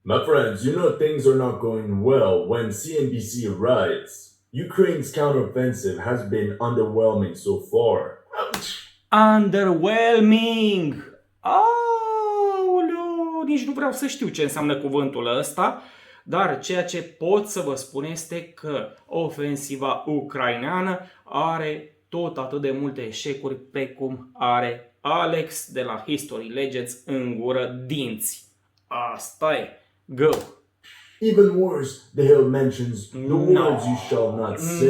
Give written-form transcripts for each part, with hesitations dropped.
My friends, you know things are not going well when CNBC writes, Ukraine's counteroffensive has been underwhelming so far. Underwhelming! Aoleu, nici nu vreau să știu ce înseamnă cuvântul ăsta, dar ceea ce pot să vă spun este că ofensiva ucraineană are tot atât de multe eșecuri pe cum are Alex de la History Legends în gură dinți. Asta e. Go! Even worse, the hill mentions the words you shall not say,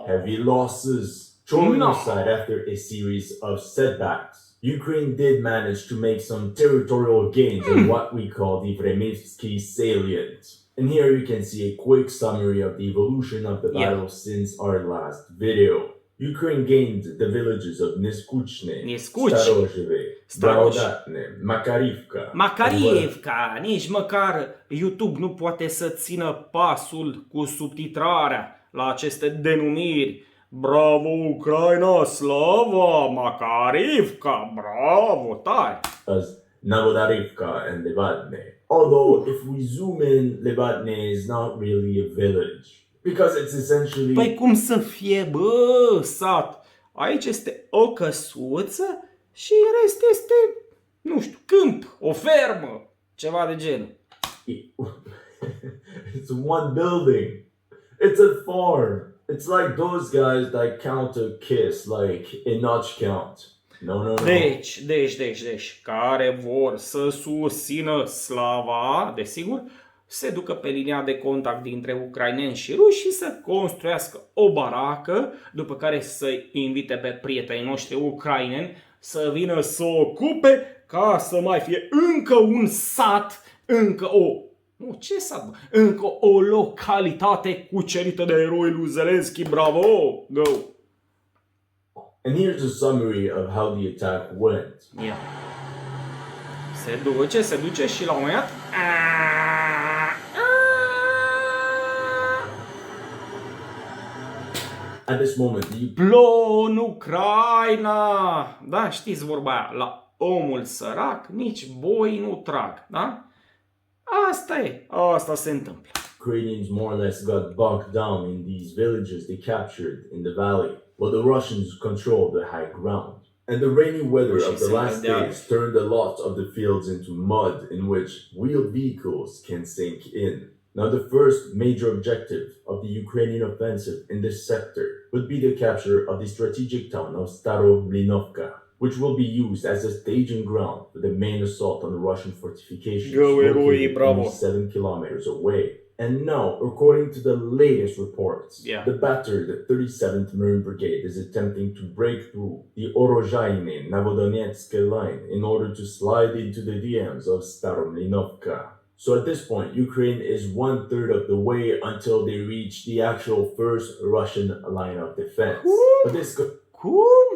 heavy losses. Trolling aside, after a series of setbacks, Ukraine did manage to make some territorial gains in what we call the Vremetsky salient. And here you can see a quick summary of the evolution of the battle since our last video. Ukraine gained the villages of Neskuchne, Starozheve, Makarivka. Nici măcar YouTube nu poate să țină pasul cu subtitrarea la aceste denumiri. Bravo Ucraina, slava, Makarivka, bravo, tare! As Novodarivka and Levadne. Although if we zoom in, Levadne is not really a village. Because it's essentially... Păi cum să fie, bă, sat? Aici este o căsuță și în rest este, nu știu, câmp, o fermă, ceva de genul. It's one building. It's a farm. It's like those guys that count a kiss, like a notch count. No. Deci, care vor să susțină slava, desigur, se ducă pe linia de contact dintre ucraineni și ruși și să construiască o baracă, după care să invite pe prietenii noștri ucraineni să vină să o ocupe ca să mai fie încă un sat, încă o localitate cucerită de eroii lui Zelensky. Bravo! Go! And here's a summary of how the attack went. Yeah. Se duce și la un moment dat at this moment, Plon Ucraina! Da, știți vorba aia, la omul sărac nici boi nu trag, da? Asta se întâmplă. Ukrainians more or less got bogged down in these villages they captured in the valley, while the Russians controlled the high ground. And the rainy weather of the last days turned a lot of the fields into mud in which wheeled vehicles can sink in. Now the first major objective of the Ukrainian offensive in this sector would be the capture of the strategic town of Staromlinovka, which will be used as a staging ground for the main assault on the Russian fortifications located only 7 kilometers away. And now, according to the latest reports, the battered 37th Marine Brigade is attempting to break through the Orozhaine-Novodonetsk line in order to slide into the DMs of Staromlinovka. So at this point, Ukraine is 1/3 of the way until they reach the actual first Russian line of defense. Cum?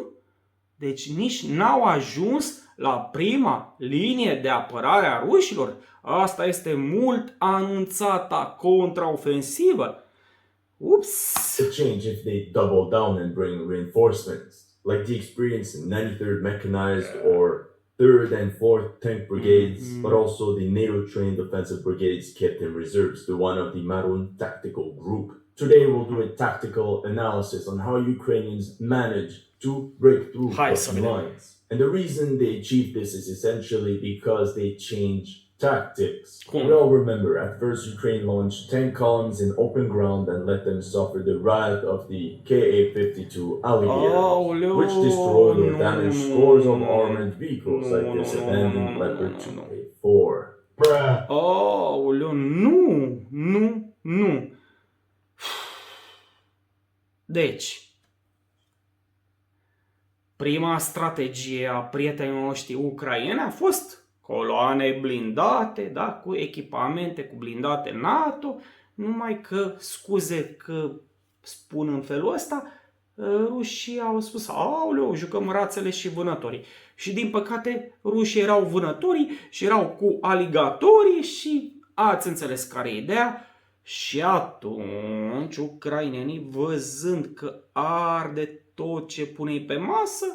Deci nici n-au ajuns la prima linie de apărare a rușilor? Asta este mult anunțata contraofensivă. Ups! To change if they double down and bring reinforcements, like the experienced 93rd Mechanized or 3rd and 4th Tank Brigades, but also the NATO-trained offensive brigades kept in reserves, the one of the Maroon Tactical Group. Today we'll do a tactical analysis on how Ukrainians manage to break through Russian lines. And the reason they achieve this is essentially because they change tactics. We all remember, at first Ukraine launched tank columns in open ground and let them suffer the wrath of the Ka-52 Alligator, which destroyed or damaged scores of armored vehicles like this abandoned Leopard 2A4. Aoleu, nu. Deci, prima strategie a prietenilor noștri ucraieni a fost coloane blindate, da, cu echipamente, cu blindate NATO, numai că, scuze că spun în felul ăsta, rușii au spus, aoleu, jucăm rațele și vânătorii. Și din păcate, rușii erau vânătorii și erau cu aligatorii și ați înțeles care e ideea. Și atunci, ucrainenii, văzând că arde tot ce pune pe masă,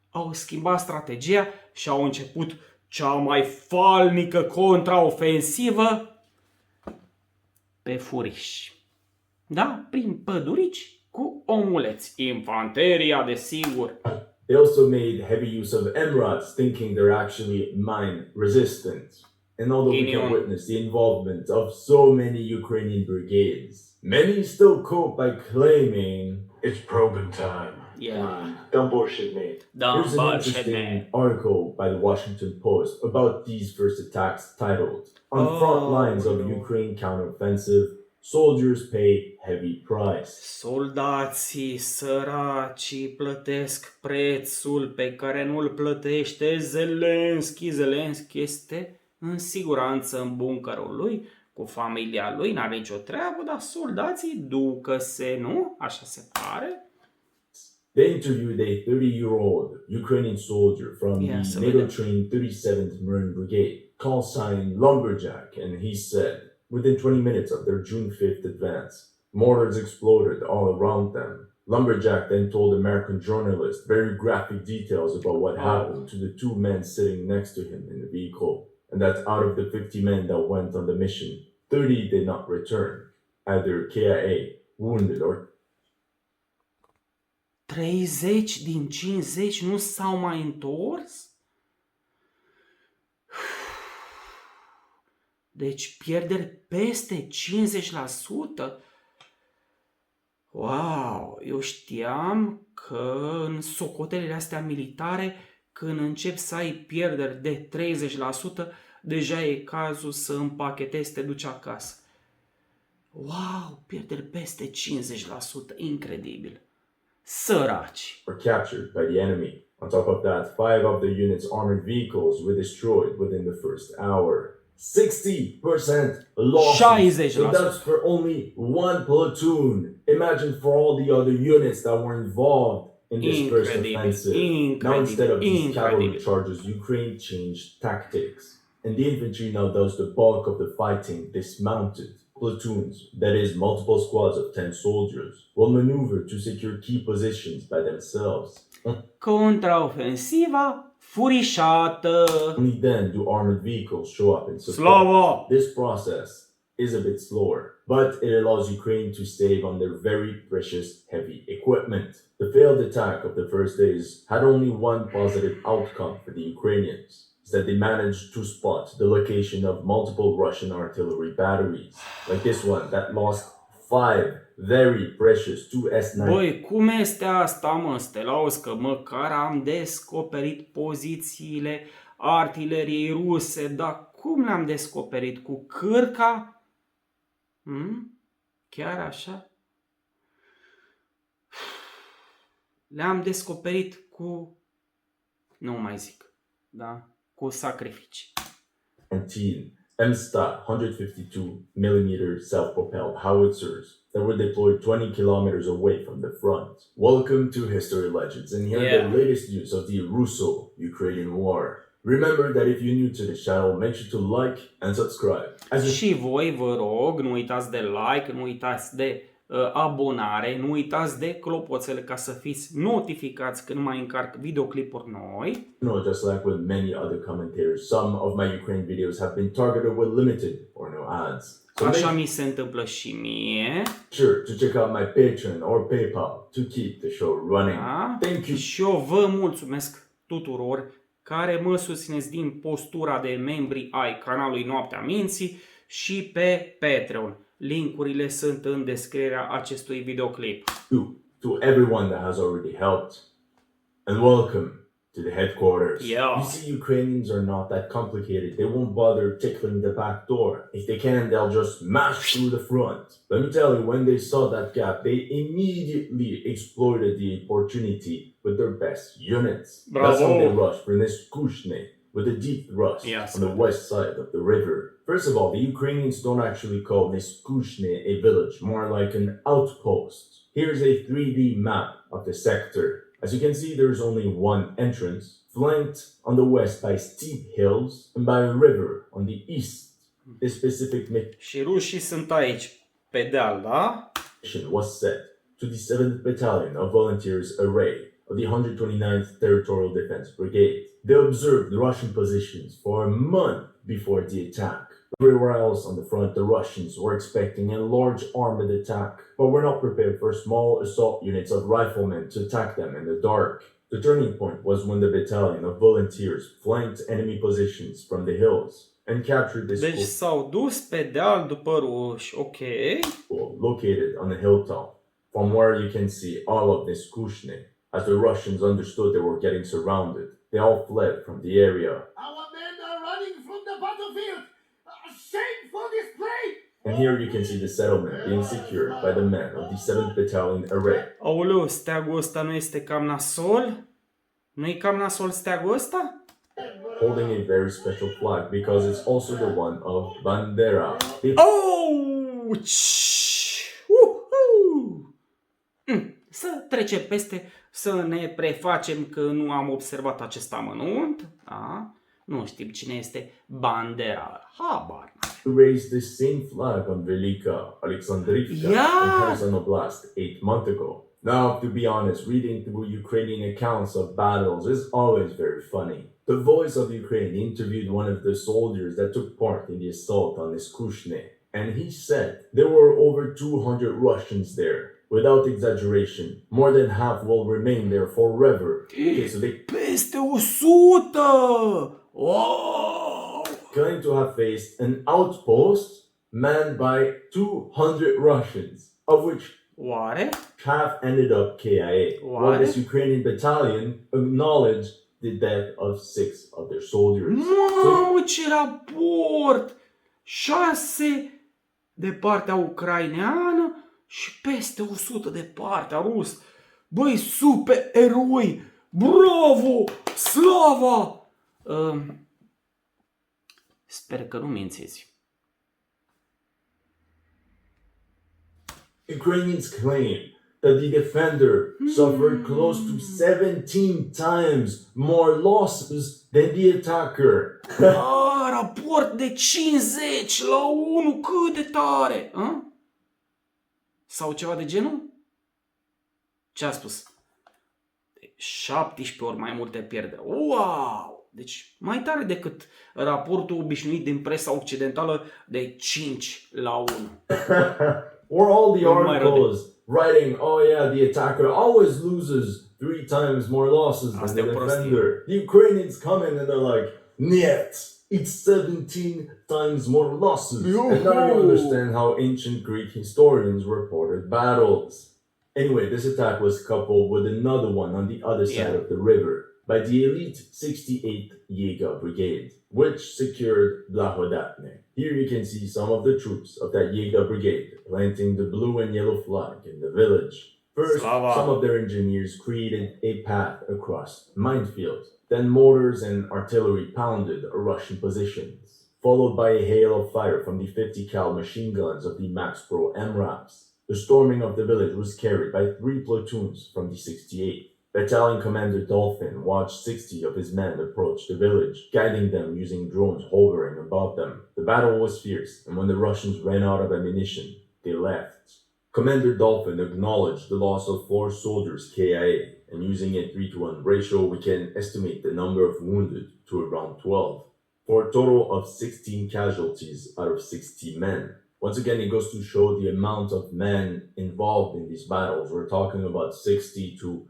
au schimbat strategia și au început cea mai falnică contraofensivă pe furiș. Da? Prin pădurici cu omuleți. Infanteria, desigur. They also made heavy use of MRADs, thinking they're actually mine resistant. And although we can witness the involvement of so many Ukrainian brigades, many still cope by claiming it's probing time. Yeah. Don't bullshit me. Here's an interesting article by the Washington Post about these first attacks titled, "On front lines of Ukraine counteroffensive, soldiers pay heavy price." Soldații săraci plătesc prețul pe care nu-l plătește Zelenski. Zelenski este în siguranță în bunkerul lui, cu familia lui, n-are nicio treabă, dar soldații ducă-se, nu? Așa se pare. They interviewed a 30-year-old Ukrainian soldier from the NATO-trained 37th Marine Brigade, call sign Lumberjack, and he said, within 20 minutes of their June 5th advance, mortars exploded all around them. Lumberjack then told American journalists very graphic details about what happened to the two men sitting next to him in the vehicle, and that out of the 50 men that went on the mission, 30 did not return, either KIA, wounded, or 30 din 50 nu s-au mai întors? Deci pierderi peste 50%? Wow! Eu știam că în socotelele astea militare, când încep să ai pierderi de 30%, deja e cazul să împachetezi, să te duci acasă. Wow! Pierderi peste 50%. Incredibil. Săraci. Were captured by the enemy. On top of that, 5 of the unit's armored vehicles were destroyed within the first hour. 60% lost. 60%. So that's for only one platoon. Imagine for all the other units that were involved in this first offensive. Now instead of these cavalry charges, Ukraine changed tactics. And the infantry now does the bulk of the fighting dismounted. Platoons, that is multiple squads of 10 soldiers, will maneuver to secure key positions by themselves. Contraofensiva furișată. Only then do armored vehicles show up in support. Slava! This process is a bit slower, but it allows Ukraine to save on their very precious heavy equipment. The failed attack of the first days had only one positive outcome for the Ukrainians. That they managed to spot the location of multiple Russian artillery batteries, like this one that lost 5 very precious 2S9. Băi, cum este asta, mă, Stelaus, că măcar am descoperit pozițiile artileriei ruse, dar cum le-am descoperit? Cu cârca? Chiar așa? Le-am descoperit cu... Nu mai zic, da? Cu sacrificii. 19 MSTA 152mm self-propelled howitzers that were deployed 20 kilometers away from the front. Welcome to History Legends, and here are the latest news of the Russo-Ukrainian War. Remember that if you're new to this channel, make sure to like and subscribe. Și voi, vă rog, nu uitați de like, nu uitați de abonare, nu uitați de clopoțele ca să fiți notificați când mai încarc videoclipuri noi. No, just like with many other commentators, some of my Ukraine videos have been targeted with limited or no ads. So așa mi se întâmplă și mie. Sure to check out my Patreon or PayPal to keep the show running. Da? Thank you. Și eu vă mulțumesc tuturor care mă susțineți din postura de membri ai canalului Noaptea Minții și pe Patreon. Linkurile sunt în descrierea acestui videoclip. To everyone that has already helped, and welcome to the headquarters. You see, Ukrainians are not that complicated. They won't bother tickling the back door. If they can, they'll just smash through the front. Let me tell you, when they saw that gap, they immediately exploited the opportunity with their best units. Bravo. That's when they rushed for Neskushne with a deep thrust on the west side of the river. First of all, the Ukrainians don't actually call Neskushne a village, more like an outpost. Here's a 3D map of the sector. As you can see, there's only one entrance, flanked on the west by steep hills and by a river on the east. This specific și rușii sunt aici, pe deal, da? mission was set to the 7th Battalion of Volunteers Array of the 129th Territorial Defense Brigade. They observed Russian positions for a month before the attack. Everywhere else on the front, the Russians were expecting a large armored attack, but were not prepared for small assault units of riflemen to attack them in the dark. The turning point was when the battalion of volunteers flanked enemy positions from the hills and captured this Deci s-au dus pe deal după ruși, ok. school located on a hilltop, from where you can see all of this Kushne. As the Russians understood they were getting surrounded, they all fled from the area. Our men are running from the battlefield! Shameful display! And here you can see the settlement being secured by the men of the 7th Battalion Array. Aoleu, steagul ăsta nu este cam nasol? Nu e cam nasol steagul ăsta? Holding a very special flag because it's also the one of Bandera. Ouch! Să trecem peste, să ne prefacem că nu am observat acest amănunt. Da? Nu știm cine este Bandera. Habar. Raised the same flag on Velika, Alexandrivka, and Kherson Oblast 8 months ago. Now, to be honest, reading through Ukrainian accounts of battles is always very funny. The Voice of Ukraine interviewed one of the soldiers that took part in the assault on Iskushne, and he said there were over 200 Russians there. Without exaggeration, more than half will remain there forever. Okay, so they Peste 100! Wow! claim to have faced an outpost manned by 200 Russians, of which Oare? half ended up KIA, while this Ukrainian battalion acknowledged the death of 6 of their soldiers. Mamă, ce raport! 6 de partea ucraineană și peste 100 de partea rusă. Băi, super eroi! Bravo! Slava! Sper că nu mințiți. Ukrainians claim that the defender suffered close to 17 times more losses than the attacker. Raport de 50 la 1, cât de tare! Sau ceva de genul? Ce a spus? 17 ori mai multe pierderi. Wow! Deci mai tare decât raportul obișnuit din presa occidentală de 5 la 1. Or all the articles writing, oh yeah, the attacker always loses 3 times more losses than the defender. The Ukrainians come in and they're like, niet, it's 17 times more losses. And now you understand how ancient Greek historians reported battles. Anyway, this attack was coupled with another one on the other side of the river by the elite 68th Yega Brigade, which secured Blahodatne. Here you can see some of the troops of that Yega Brigade planting the blue and yellow flag in the village. First, some of their engineers created a path across minefields. Then mortars and artillery pounded Russian positions, followed by a hail of fire from the 50 cal machine guns of the Max Pro MRAPs. The storming of the village was carried by 3 platoons from the 68th. Battalion Commander Dolphin watched 60 of his men approach the village, guiding them using drones hovering above them. The battle was fierce, and when the Russians ran out of ammunition, they left. Commander Dolphin acknowledged the loss of 4 soldiers KIA, and using a 3-to-1 ratio, we can estimate the number of wounded to around 12, for a total of 16 casualties out of 60 men. Once again, it goes to show the amount of men involved in these battles. We're talking about 60 to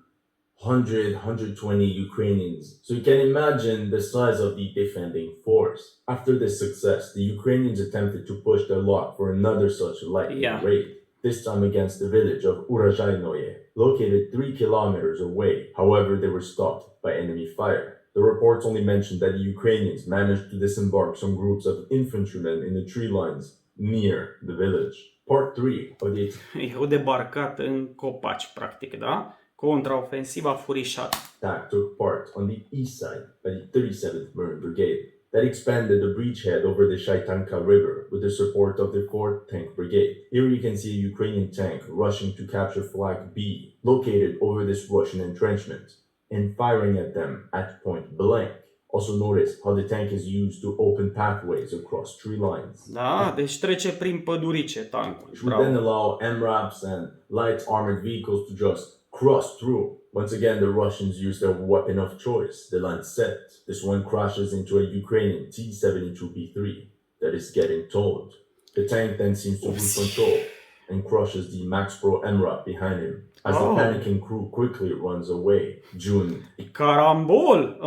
100, 120 Ukrainians. So you can imagine the size of the defending force. After this success, the Ukrainians attempted to push their luck for another such lightning raid, this time against the village of Urajaynoye, located 3 kilometers away. However, they were stopped by enemy fire. The reports only mentioned that the Ukrainians managed to disembark some groups of infantrymen in the tree lines near the village. Part 3 of the I-au debarcat în copaci, practic, da? Contraofensiva furișată. Attack took part on the east side by the 37th Marine Brigade that expanded the breachhead over the Shaitanka River with the support of the 4th Tank Brigade. Here you can see a Ukrainian tank rushing to capture Flag B, located over this Russian entrenchment, and firing at them at point blank. Also notice how the tank is used to open pathways across tree lines. Da, deci trece prin pădurice tancul. Which would then allow MRAPs and light armored vehicles to just cross through. Once again, the Russians use their weapon of choice, the Lancet. This one crashes into a Ukrainian T-72B3. that is getting towed. The tank then seems to lose control and crushes the Max Pro MRAP behind him as the panicking crew quickly runs away. June Carambol,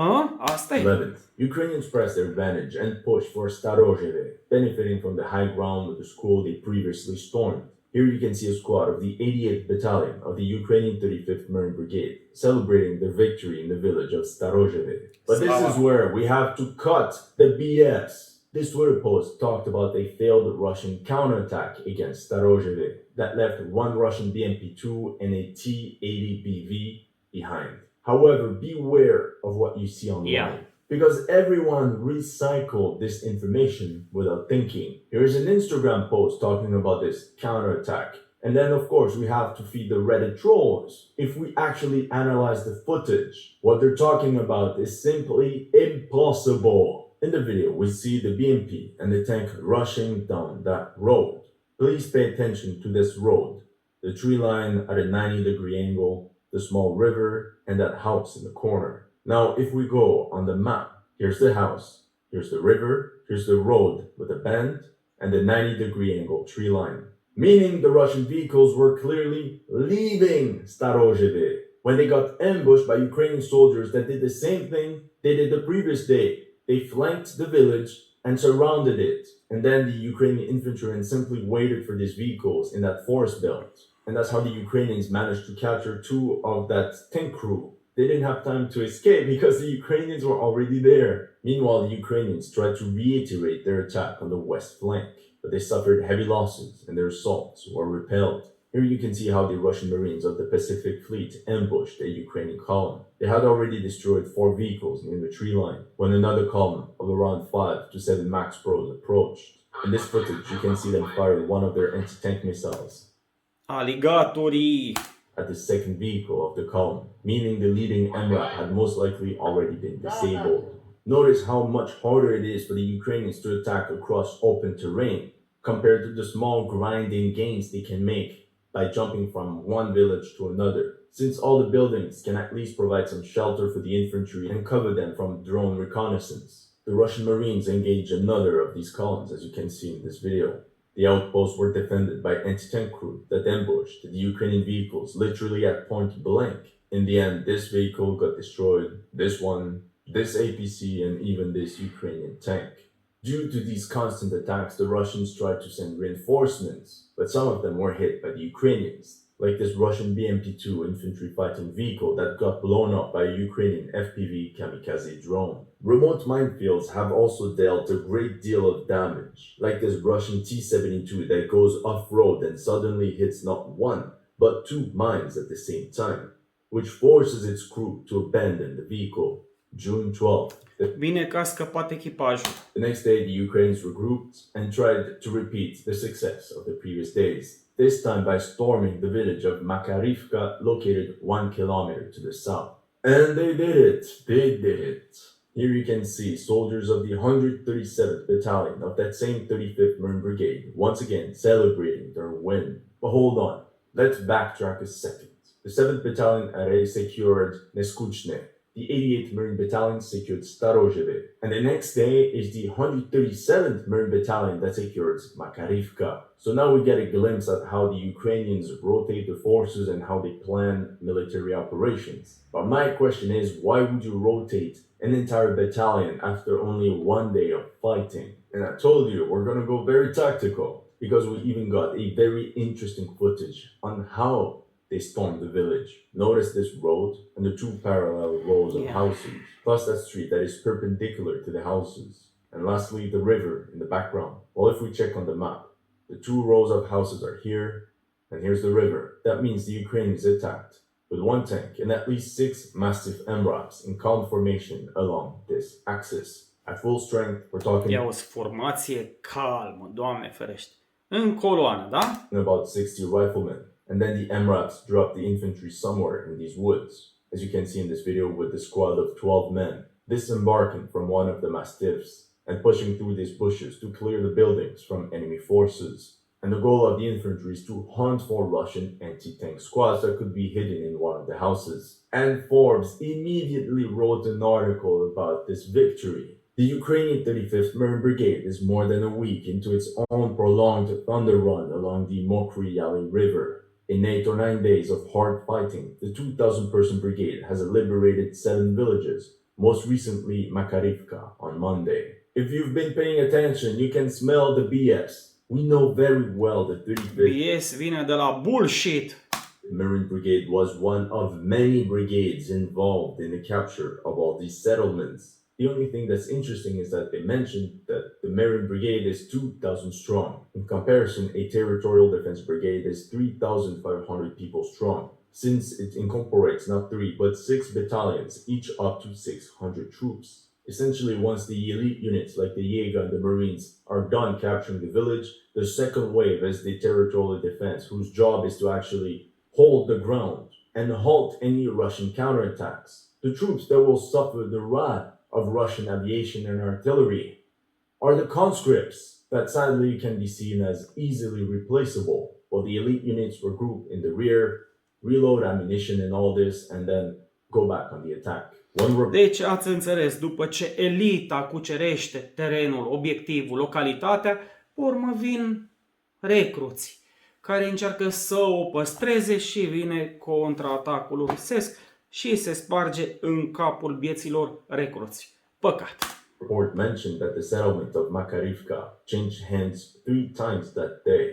asta e. 11th, Ukrainians press their advantage and push for Starozheve, benefiting from the high ground of the school they previously stormed. Here you can see a squad of the 88th Battalion of the Ukrainian 35th Marine Brigade celebrating their victory in the village of Starozheve. But this is where we have to cut the BS. This Twitter post talked about a failed Russian counterattack against Starozheve that left one Russian BMP-2 and a T-80BV behind. However, beware of what you see online. Because everyone recycled this information without thinking. Here's an Instagram post talking about this counterattack. And then, of course, we have to feed the Reddit trolls. If we actually analyze the footage, what they're talking about is simply impossible. In the video, we see the BMP and the tank rushing down that road. Please pay attention to this road, the tree line at a 90-degree angle, the small river, and that house in the corner. Now, if we go on the map, here's the house, here's the river, here's the road with a bend, and the 90-degree angle tree line. Meaning the Russian vehicles were clearly leaving Starozheve when they got ambushed by Ukrainian soldiers that did the same thing they did the previous day. They flanked the village and surrounded it. And then the Ukrainian infantrymen simply waited for these vehicles in that forest belt. And that's how the Ukrainians managed to capture two of that tank crew. They didn't have time to escape because the Ukrainians were already there. Meanwhile, the Ukrainians tried to reiterate their attack on the west flank, but they suffered heavy losses and their assaults were repelled. Here you can see how the Russian Marines of the Pacific Fleet ambushed a Ukrainian column. They had already destroyed 4 vehicles near the tree line when another column of around 5 to 7 Max Pros approached. In this footage, you can see them fire one of their anti-tank missiles Aligatorii. at the second vehicle of the column, meaning the leading MRAP had most likely already been disabled. Notice how much harder it is for the Ukrainians to attack across open terrain compared to the small grinding gains they can make by jumping from one village to another, since all the buildings can at least provide some shelter for the infantry and cover them from drone reconnaissance. The Russian Marines engaged another of these columns, as you can see in this video. The outposts were defended by anti-tank crew that ambushed the Ukrainian vehicles literally at point blank. In the end, this vehicle got destroyed, this one, this APC, and even this Ukrainian tank. Due to these constant attacks, the Russians tried to send reinforcements, but some of them were hit by the Ukrainians, like this Russian BMP-2 infantry fighting vehicle that got blown up by a Ukrainian FPV kamikaze drone. Remote minefields have also dealt a great deal of damage, like this Russian T-72 that goes off-road and suddenly hits not 1, but 2 mines at the same time, which forces its crew to abandon the vehicle. June 12th. Bine că a scăpat echipajul. The next day, the Ukrainians regrouped and tried to repeat the success of the previous days, this time by storming the village of Makarivka, located 1 kilometer to the south. And they did it! They did it! Here you can see soldiers of the 137th Battalion of that same 35th Marine Brigade once again celebrating their win. But hold on, let's backtrack a second. The 7th Battalion already secured Neskuchne. The 88th Marine Battalion secured Starozheve, and the next day is the 137th Marine Battalion that secures Makarivka. So now we get a glimpse at how the Ukrainians rotate the forces and how they plan military operations. But my question is, why would you rotate an entire battalion after only 1 day of fighting? And I told you, we're gonna go very tactical, because we even got a very interesting footage on how they stormed the village. Notice this road and the 2 parallel rows of houses, plus that street that is perpendicular to the houses. And lastly, the river in the background. Well, if we check on the map, the 2 rows of houses are here, and here's the river. That means the Ukrainians attacked with 1 tank and at least 6 massive MRAPs in column formation along this axis. At full strength, we're talking Ia o formație calmă, Doamne ferește. În coloană, da? about 60 riflemen. And then the MRAPs dropped the infantry somewhere in these woods, as you can see in this video with the squad of 12 men, disembarking from one of the mastiffs and pushing through these bushes to clear the buildings from enemy forces. And the goal of the infantry is to hunt for Russian anti-tank squads that could be hidden in one of the houses. And Forbes immediately wrote an article about this victory. The Ukrainian 35th Marine Brigade is more than a week into its own prolonged thunder run along the Mokry-Yali River. In 8 or 9 days of hard fighting, the 2,000-person brigade has liberated 7 villages, most recently Makarivka on Monday. If you've been paying attention, you can smell the BS. We know very well that 35th BS vine de la bullshit. Marine Brigade was one of many brigades involved in the capture of all these settlements. The only thing that's interesting is that they mentioned that the Marine Brigade is 2,000 strong. In comparison, a territorial defense brigade is 3,500 people strong, since it incorporates not 3 but 6 battalions, each up to 600 troops. Essentially, once the elite units like the Jaeger and the Marines are done capturing the village, the second wave is the territorial defense, whose job is to actually hold the ground and halt any Russian counterattacks. The troops that will suffer the wrath of Russian aviation and artillery are the conscripts that sadly can be seen as easily replaceable, while the elite units were grouped in the rear, reload ammunition and all this, and then go back on the attack. Deci ați înțeles, după ce elita cucerește terenul, obiectivul, localitatea, pe urmă vin recruți care încearcă să o păstreze și vine contraatacul rusesc și se sparge în capul vieților recruți. Păcat. Report mentioned that the settlement of Makarivka changed hands 3 times that day.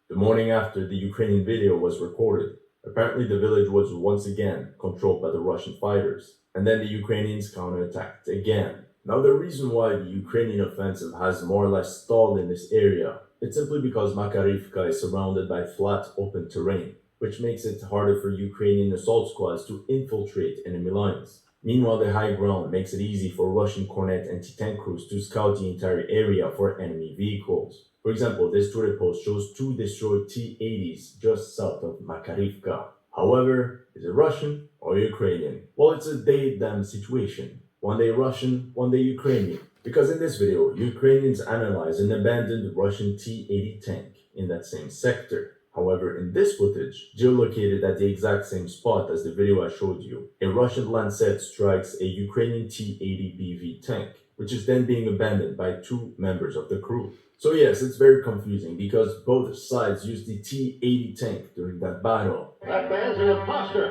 The morning after the Ukrainian video was recorded, apparently the village was once again controlled by the Russian fighters, and then the Ukrainians counterattacked again. Now the reason why the Ukrainian offensive has more or less stalled in this area, it's simply because Makarivka is surrounded by flat open terrain, which makes it harder for Ukrainian assault squads to infiltrate enemy lines. Meanwhile, the high ground makes it easy for Russian Kornet anti-tank crews to scout the entire area for enemy vehicles. For example, this Twitter post shows 2 destroyed T-80s just south of Makarivka. However, is it Russian or Ukrainian? Well, it's a they-them situation. One day Russian, one day Ukrainian. Because in this video, Ukrainians analyze an abandoned Russian T-80 tank in that same sector. However, in this footage, geolocated at the exact same spot as the video I showed you, a Russian Lancet strikes a Ukrainian T-80 BV tank, which is then being abandoned by 2 members of the crew. So yes, it's very confusing because both sides used the T-80 tank during that battle. That man's an imposter.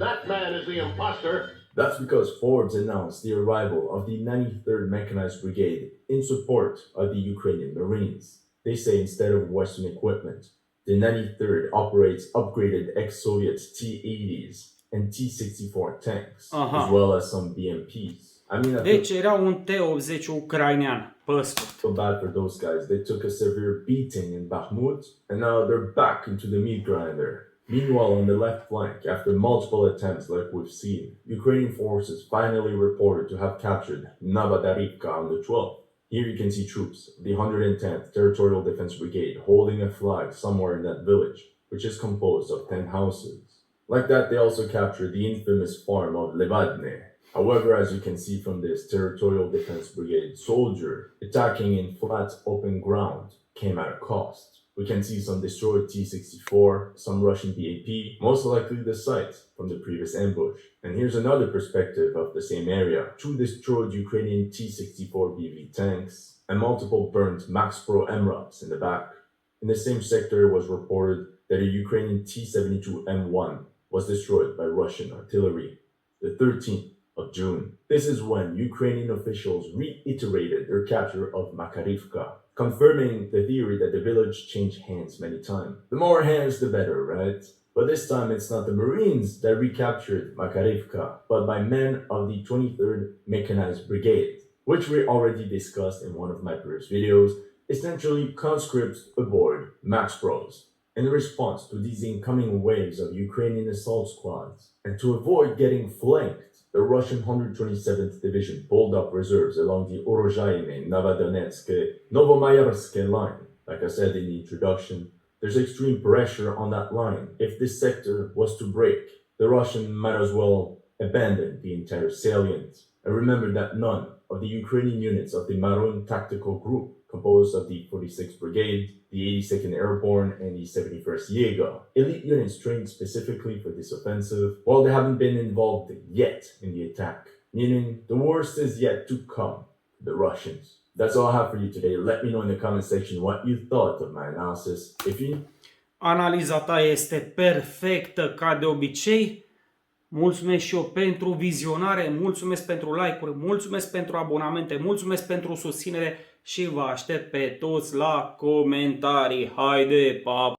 That man is the imposter. That's because Forbes announced the arrival of the 93rd Mechanized Brigade in support of the Ukrainian Marines. They say instead of Western equipment, the 93rd operates upgraded ex-Soviet T-80s and T-64 tanks, as well as some BMPs. Deci era un T-80 ucrainean, pe scurt. So bad for those guys. They took a severe beating in Bakhmut, and now they're back into the meat grinder. Meanwhile, on the left flank, after multiple attempts like we've seen, Ukrainian forces finally reported to have captured Novodarivka on the 12th. Here you can see troops of the 110th Territorial Defense Brigade holding a flag somewhere in that village, which is composed of 10 houses. Like that, they also captured the infamous farm of Levadne. However, as you can see from this Territorial Defense Brigade soldier, attacking in flat open ground came at a cost. We can see some destroyed T-64, some Russian BAP, most likely the site from the previous ambush. And here's another perspective of the same area. 2 destroyed Ukrainian T-64 BV tanks, and multiple burnt Max Pro MRAPs in the back. In the same sector, it was reported that a Ukrainian T-72 M1 was destroyed by Russian artillery. The 13th of June. This is when Ukrainian officials reiterated their capture of Makarivka, confirming the theory that the village changed hands many times. The more hands, the better, right? But this time it's not the Marines that recaptured Makarivka, but by men of the 23rd Mechanized Brigade, which we already discussed in one of my previous videos, essentially conscripts aboard Max Pros. In response to these incoming waves of Ukrainian assault squads, and to avoid getting flanked, the Russian 127th Division pulled up reserves along the Orozhaine-Novodonetsk-Novomayorsk line. Like I said in the introduction, there's extreme pressure on that line. If this sector was to break, the Russian might as well abandon the entire salient. And remember that none of the Ukrainian units of the Maron Tactical Group, composed of the 46th Brigade, the 82nd Airborne, and the 71st Jaeger, elite units trained specifically for this offensive, while they haven't been involved yet in the attack, meaning the worst is yet to come the Russians. That's all I have for you today. Let me know in the comment section what you thought of my analysis. If you Analiza ta este perfectă ca de obicei. Mulțumesc și eu pentru vizionare, mulțumesc pentru like-uri, mulțumesc pentru abonamente, mulțumesc pentru susținere și vă aștept pe toți la comentarii. Haide, pa!